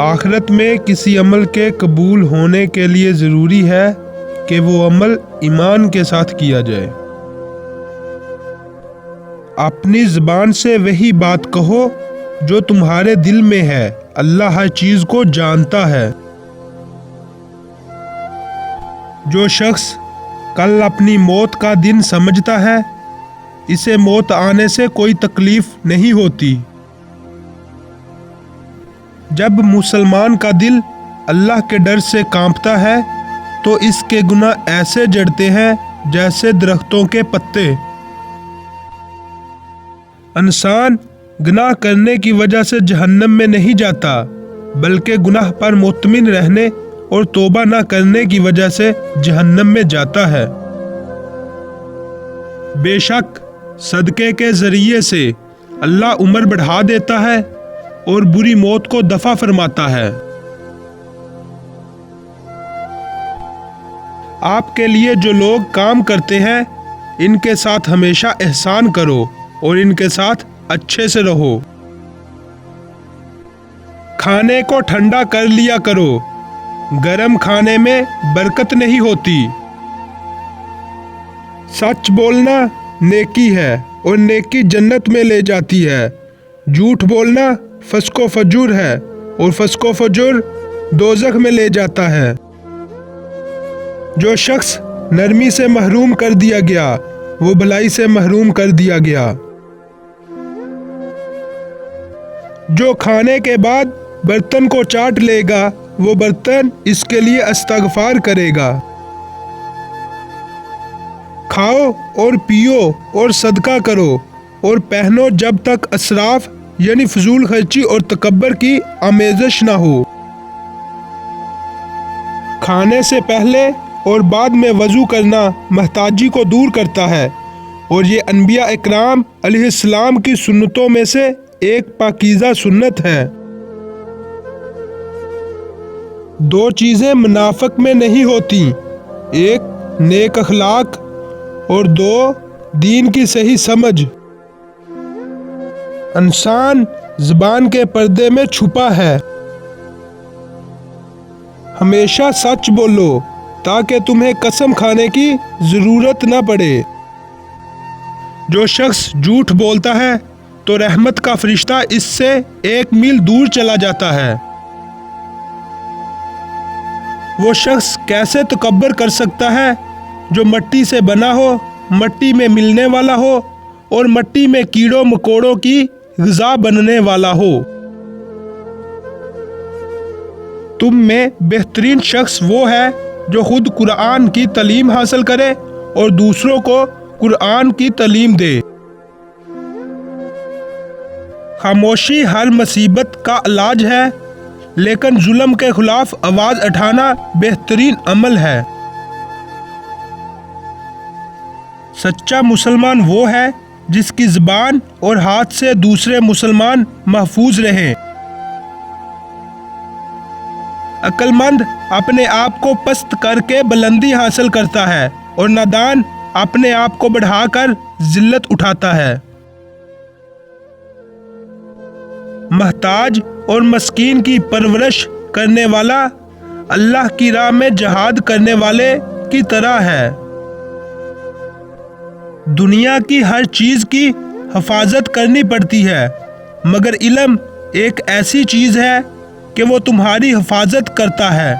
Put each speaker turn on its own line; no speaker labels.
آخرت میں کسی عمل کے قبول ہونے کے لیے ضروری ہے کہ وہ عمل ایمان کے ساتھ کیا جائے۔ اپنی زبان سے وہی بات کہو جو تمہارے دل میں ہے، اللہ ہر چیز کو جانتا ہے۔ جو شخص کل اپنی موت کا دن سمجھتا ہے، اسے موت آنے سے کوئی تکلیف نہیں ہوتی۔ جب مسلمان کا دل اللہ کے ڈر سے کانپتا ہے تو اس کے گناہ ایسے جڑتے ہیں جیسے درختوں کے پتے۔ انسان گناہ کرنے کی وجہ سے جہنم میں نہیں جاتا، بلکہ گناہ پر مطمئن رہنے اور توبہ نہ کرنے کی وجہ سے جہنم میں جاتا ہے۔ بے شک صدقے کے ذریعے سے اللہ عمر بڑھا دیتا ہے اور بری موت کو دفع فرماتا ہے۔ آپ کے لیے جو لوگ کام کرتے ہیں ان کے ساتھ ہمیشہ احسان کرو اور ان کے ساتھ اچھے سے رہو۔ کھانے کو ٹھنڈا کر لیا کرو، گرم کھانے میں برکت نہیں ہوتی۔ سچ بولنا نیکی ہے اور نیکی جنت میں لے جاتی ہے۔ جھوٹ بولنا فسق و فجور ہے اور فسق و فجور دوزخ میں لے جاتا ہے۔ جو شخص نرمی سے محروم کر دیا گیا وہ بھلائی سے محروم کر دیا گیا۔ جو کھانے کے بعد برتن کو چاٹ لے گا وہ برتن اس کے لیے استغفار کرے گا۔ کھاؤ اور پیو اور صدقہ کرو اور پہنو جب تک اسراف یعنی فضول خرچی اور تکبر کی آمیزش نہ ہو۔ کھانے سے پہلے اور بعد میں وضو کرنا محتاجی کو دور کرتا ہے اور یہ انبیاء اکرام علیہ السلام کی سنتوں میں سے ایک پاکیزہ سنت ہے۔ دو چیزیں منافق میں نہیں ہوتی، ایک نیک اخلاق اور دو دین کی صحیح سمجھ۔ انسان زبان کے پردے میں چھپا ہے۔ ہمیشہ سچ بولو تاکہ تمہیں قسم کھانے کی ضرورت نہ پڑے۔ جو شخص جھوٹ بولتا ہے تو رحمت کا فرشتہ اس سے 1 میل دور چلا جاتا ہے۔ وہ شخص کیسے تکبر کر سکتا ہے جو مٹی سے بنا ہو، مٹی میں ملنے والا ہو اور مٹی میں کیڑوں مکوڑوں کی غذا بننے والا ہو۔ تم میں بہترین شخص وہ ہے جو خود قرآن کی تعلیم حاصل کرے اور دوسروں کو قرآن کی تعلیم دے۔ خاموشی ہر مصیبت کا علاج ہے، لیکن ظلم کے خلاف آواز اٹھانا بہترین عمل ہے۔ سچا مسلمان وہ ہے جس کی زبان اور ہاتھ سے دوسرے مسلمان محفوظ رہیں۔ عقل مند اپنے آپ کو پست کر کے بلندی حاصل کرتا ہے اور نادان اپنے آپ کو بڑھا کر ذلت اٹھاتا ہے۔ محتاج اور مسکین کی پرورش کرنے والا اللہ کی راہ میں جہاد کرنے والے کی طرح ہے۔ دنیا کی ہر چیز کی حفاظت کرنی پڑتی ہے، مگر علم ایک ایسی چیز ہے کہ وہ تمہاری حفاظت کرتا ہے۔